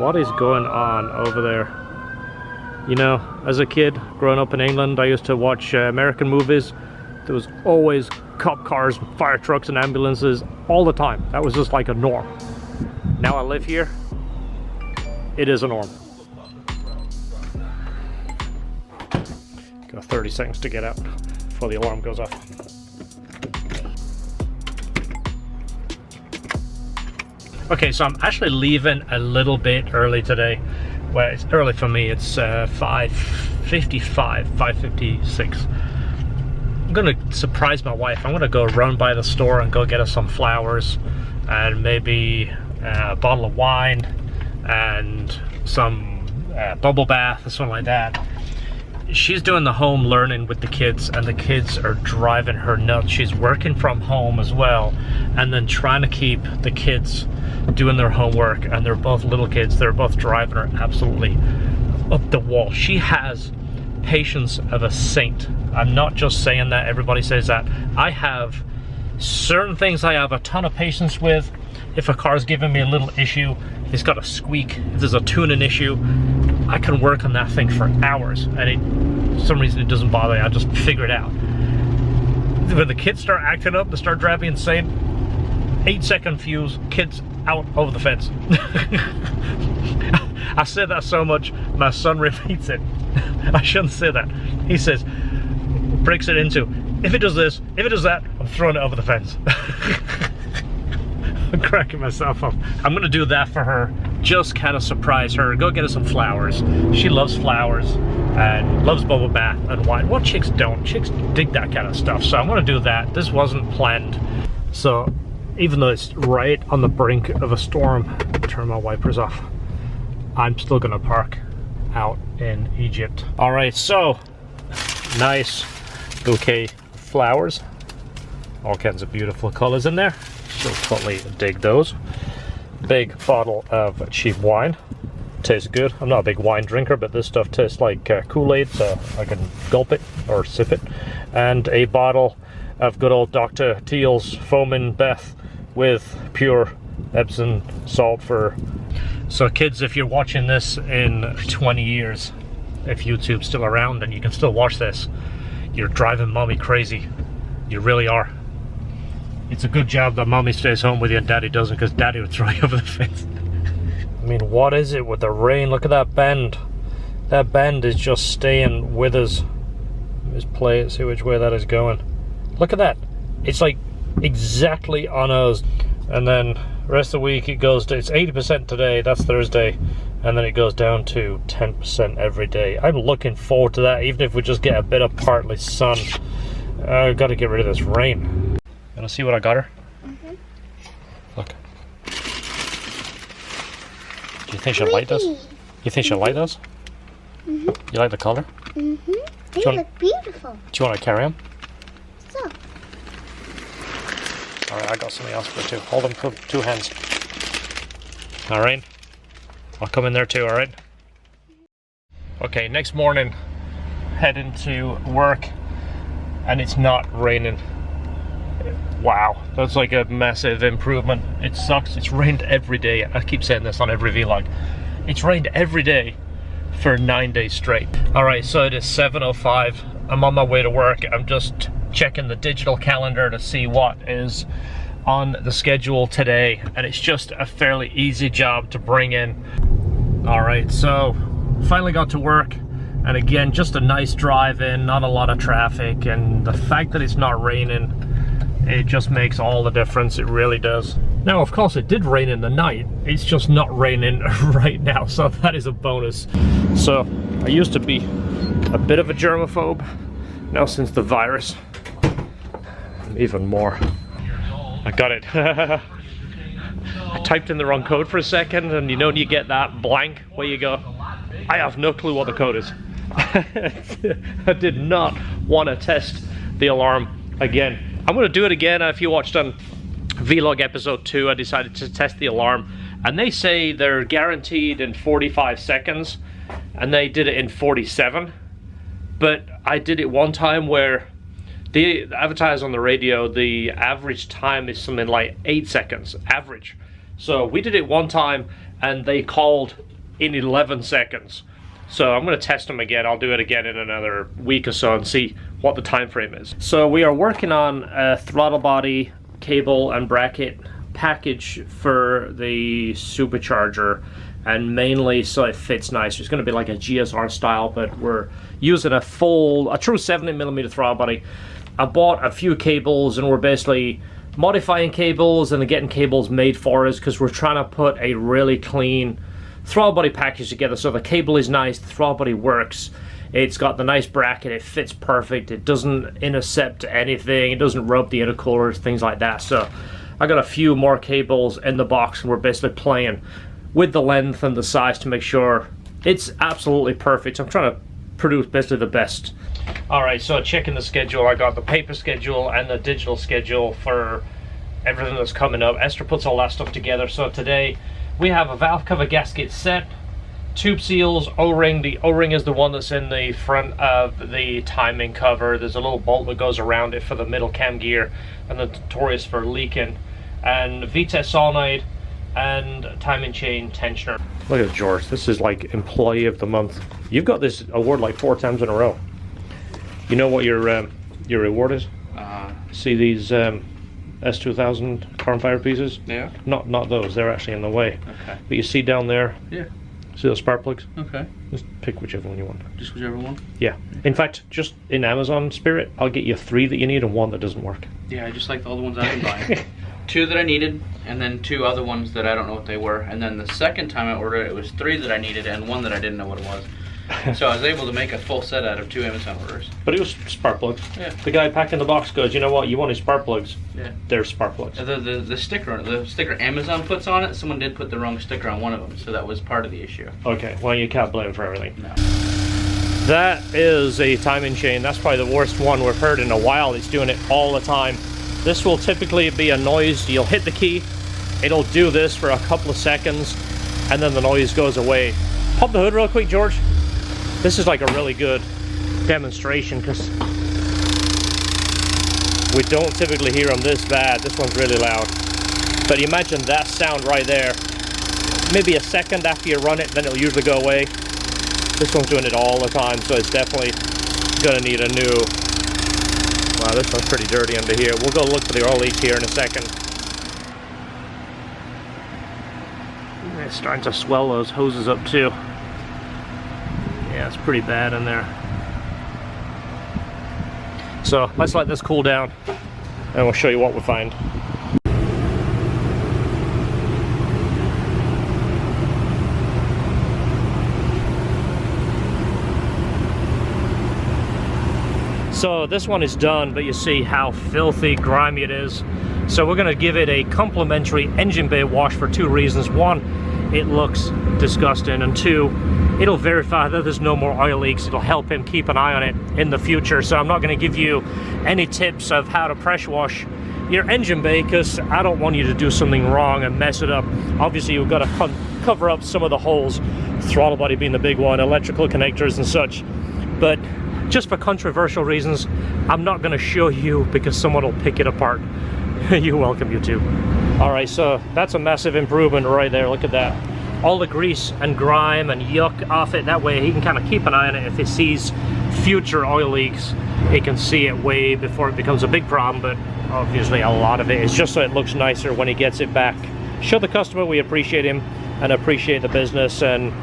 What is going on over there? You know, as a kid growing up in England, I used to watch American movies. There was always cop cars, fire trucks and ambulances all the time. That was just like a norm. Now I live here, it is a norm. Got 30 seconds to get out before the alarm goes off. Okay, so I'm actually leaving a little bit early today. Well, it's early for me, it's 5:55, 5:56. I'm gonna surprise my wife. I'm gonna go run by the store and go get us some flowers and maybe a bottle of wine and some bubble bath or something like that. She's doing the home learning with the kids and the kids are driving her nuts. She's working from home as well and then trying to keep the kids doing their homework, and they're both little kids. They're both driving her absolutely up the wall. She has patience of a saint. I'm not just saying that, everybody says that. I have certain things I have a ton of patience with. If a car's giving me a little issue, if it's got a squeak, if there's a tuning issue, I can work on that thing for hours and for some reason it doesn't bother me. I just figure it out. When the kids start acting up, they start driving insane, 8-second fuse, kids out over the fence. I said that so much, my son repeats it. I shouldn't say that. He says, breaks it into, if it does this, if it does that, I'm throwing it over the fence. I'm cracking myself up. I'm gonna do that for her, just kind of surprise her, go get her some flowers. She loves flowers and loves bubble bath and wine. What chicks don't? Chicks dig that kind of stuff. So I'm gonna do that. This wasn't planned. So even though it's right on the brink of a storm, turn my wipers off, I'm still gonna park out in Egypt. All right, so nice bouquet of flowers, all kinds of beautiful colors in there. She'll totally dig those. Big bottle of cheap wine, tastes good. I'm not a big wine drinker, but this stuff tastes like Kool-Aid, so I can gulp it or sip it. And a bottle of good old Dr. Teal's Foaming Beth with pure Epsom salt for... So kids, if you're watching this in 20 years, if YouTube's still around and you can still watch this, you're driving mommy crazy. You really are. It's a good job that mommy stays home with you and daddy doesn't, because daddy would throw you over the fence. I mean, what is it with the rain? Look at that bend. That bend is just staying with us. Let's play it, see which way that is going. Look at that. It's like exactly on us. And then the rest of the week it goes to, it's 80% today, that's Thursday, and then it goes down to 10% every day. I'm looking forward to that, even if we just get a bit of partly sun. I've got to get rid of this rain. Wanna see what I got her? Mm-hmm. Look. Do you think she'll like this? You think she'll like those? Mm-hmm. You like the color? Mm-hmm. They look beautiful. Do you want to carry them? So. Alright, I got something else for too. Hold them with 2 hands. Alright. I'll come in there too, alright? Okay, next morning, heading to work, and it's not raining. Wow, that's like a massive improvement. It sucks, it's rained every day. I keep saying this on every vlog. It's rained every day for 9 days straight. Alright, so it is 7:05. I'm on my way to work. I'm just checking the digital calendar to see what is on the schedule today, and it's just a fairly easy job to bring in. Alright, so finally got to work, and again, just a nice drive in, not a lot of traffic, and the fact that it's not raining, it just makes all the difference. It really does. Now, of course, it did rain in the night. It's just not raining right now, so that is a bonus. So, I used to be a bit of a germaphobe. Now, since the virus, I'm even more. I got it. I typed in the wrong code for a second, and you know when you get that blank where you go, I have no clue what the code is. I did not want to test the alarm again. I'm going to do it again. If you watched on vlog episode 2, I decided to test the alarm, and they say they're guaranteed in 45 seconds, and they did it in 47. But I did it one time where they advertise on the radio the average time is something like 8 seconds average. So we did it one time and they called in 11 seconds. So I'm going to test them again. I'll do it again in another week or so and see what the time frame is. So we are working on a throttle body, cable and bracket package for the supercharger, and mainly so it fits nice. It's going to be like a GSR style, but we're using a true 70mm throttle body. I bought a few cables and we're basically modifying cables and getting cables made for us because we're trying to put a really clean throttle body package together. So the cable is nice, the throttle body works, it's got the nice bracket, it fits perfect, it doesn't intercept anything, it doesn't rub the intercoolers, things like that. So I got a few more cables in the box and we're basically playing with the length and the size to make sure it's absolutely perfect. I'm trying to produce basically the best. Alright, so checking the schedule, I got the paper schedule and the digital schedule for everything that's coming up. Esther puts all that stuff together. So today we have a valve cover gasket set, tube seals, O-ring. The O-ring is the one that's in the front of the timing cover. There's a little bolt that goes around it for the middle cam gear and the notorious for leaking, and VTEC solenoid and timing chain tensioner. Look at George, this is like employee of the month. You've got this award like 4 times in a row. You know what your reward is? See these S2000 carbon fiber pieces? Yeah. Not those. They're actually in the way. Okay. But you see down there? Yeah. See those spark plugs? Okay. Just pick whichever one you want. Just whichever one? Yeah. In fact, just in Amazon Spirit, I'll get you 3 that you need and 1 that doesn't work. Yeah, I just like all the ones I've been buying. 2 that I needed, and then 2 other ones that I don't know what they were. And then the second time I ordered it was 3 that I needed and 1 that I didn't know what it was. So I was able to make a full set out of 2 Amazon orders. But it was spark plugs. Yeah. The guy packing the box goes, you know what, you wanted spark plugs. Yeah. They're spark plugs. The sticker Amazon puts on it, someone did put the wrong sticker on one of them, so that was part of the issue. Okay, well you can't blame for everything. No. That is a timing chain. That's probably the worst one we've heard in a while. It's doing it all the time. This will typically be a noise. You'll hit the key, it'll do this for a couple of seconds, and then the noise goes away. Pop the hood real quick, George. This is like a really good demonstration because we don't typically hear them this bad. This one's really loud. But imagine that sound right there. Maybe a second after you run it, then it'll usually go away. This one's doing it all the time, so it's definitely gonna need a new. Wow, this one's pretty dirty under here. We'll go look for the oil leak here in a second. It's starting to swell those hoses up too. Yeah, it's pretty bad in there. So let's let this cool down and we'll show you what we find. So this one is done, but you see how filthy, grimy it is. So we're gonna give it a complimentary engine bay wash for 2 reasons. 1, it looks disgusting, and 2, it'll verify that there's no more oil leaks. It'll help him keep an eye on it in the future. So I'm not gonna give you any tips of how to pressure wash your engine bay because I don't want you to do something wrong and mess it up. Obviously you've got to cover up some of the holes, throttle body being the big one, electrical connectors and such. But just for controversial reasons, I'm not going to show you because someone will pick it apart. You're welcome, YouTube. Alright, so that's a massive improvement right there. Look at that. All the grease and grime and yuck off it. That way he can kind of keep an eye on it. If he sees future oil leaks, he can see it way before it becomes a big problem. But obviously a lot of it is just so it looks nicer when he gets it back. Show the customer we appreciate him and appreciate the business, and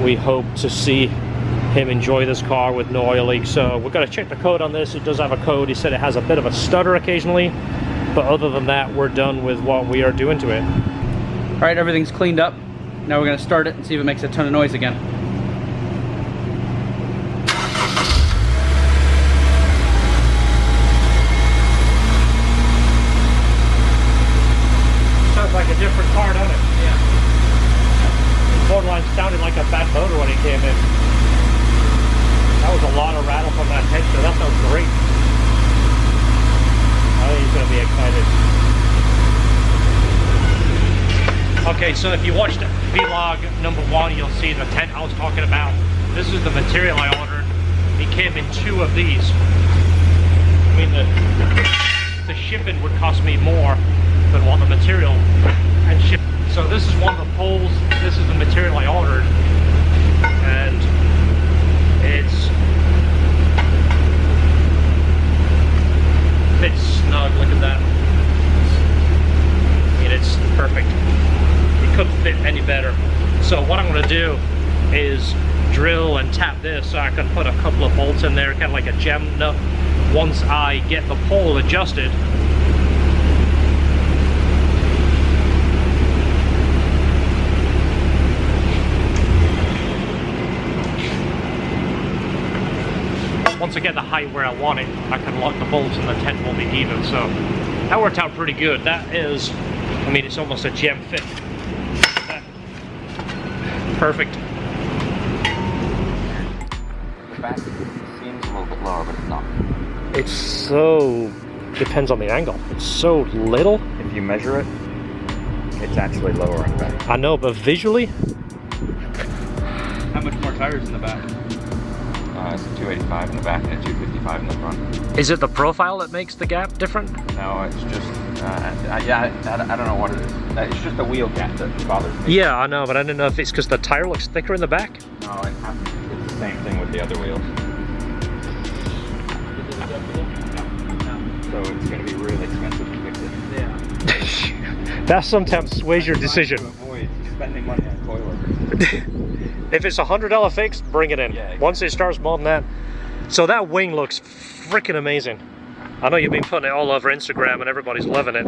we hope to see him enjoy this car with no oil leaks. So we're going to check the code on this. It does have a code. He said it has a bit of a stutter occasionally, but other than that, we're done with what we are doing to it. All right, everything's cleaned up. Now we're going to start it and see if it makes a ton of noise again. Sounds like a different car, doesn't it? Yeah. Borderline sounded like a fat motor when he came in. That was a lot of rattle from that tensioner. That sounds great. I think he's going to be excited. Okay, so if you watched vlog number 1, you'll see the tent I was talking about. This is the material I ordered. It came in 2 of these. I mean, the shipping would cost me more than what the material and ship. So this is one of the poles. This is the material I ordered. perfect. It couldn't fit any better. So what I'm gonna do is drill and tap this so I can put a couple of bolts in there, kind of like a gem nut. Once I get the pole adjusted, once I get the height where I want it, I can lock the bolts and the tent will be even. So that worked out pretty good. That is, I mean, it's almost a gem fit. Perfect. The back seems a little bit lower, but it's not. It's so, depends on the angle. It's so little. If you measure it, it's actually lower on the back. I know, but visually, How much more tires in the back? It's a 285 in the back and a 255 in the front. is it the profile that makes the gap different? No, it's just, yeah, I don't know what it is. It's just the wheel gap that bothers me. Yeah, I know, but I don't know if it's because the tire looks thicker in the back. No, it's the same thing with the other wheels. So it's going to be really expensive to fix it. Yeah. That sometimes sways your decision. To avoid spending money on coilovers. If it's $100 fix, bring it in. Yeah, exactly. Once it starts more than that. So that wing looks freaking amazing. I know you've been putting it all over Instagram and everybody's loving it.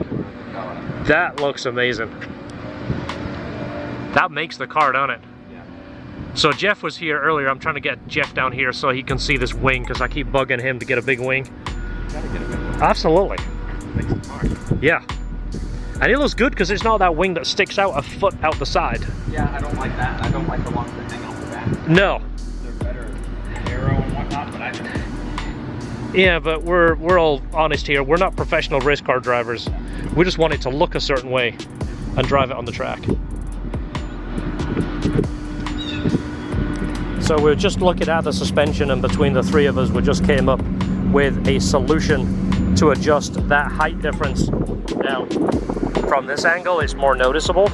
That looks amazing. That makes the car, don't it? Yeah. So Jeff was here earlier. I'm trying to get Jeff down here so he can see this wing because I keep bugging him to get a big wing. Gotta get a bit more. Absolutely. Makes it hard. Yeah. And it looks good because it's not that wing that sticks out a foot out the side. Yeah, I don't like that. I don't like the ones that hang off the back. No. They're better aero and whatnot, but I don't. Yeah, but we're all honest here. We're not professional race car drivers. We just want it to look a certain way and drive it on the track. So we're just looking at the suspension, and between the three of us, we just came up with a solution to adjust that height difference. Now, from this angle, it's more noticeable,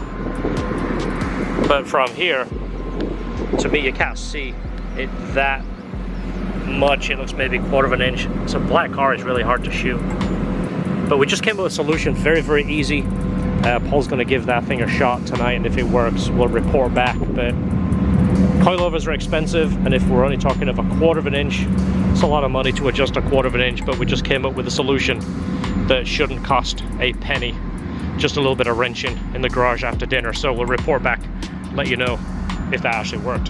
but from here, to me, you can't see it that much. It looks maybe a quarter of an inch. It's a black car, it's really hard to shoot. But we just came up with a solution, very, very easy. Paul's gonna give that thing a shot tonight, and if it works, we'll report back. But coilovers are expensive, and if we're only talking of a quarter of an inch, it's a lot of money to adjust a quarter of an inch, but we just came up with a solution that shouldn't cost a penny. Just a little bit of wrenching in the garage after dinner. So we'll report back, let you know if that actually worked.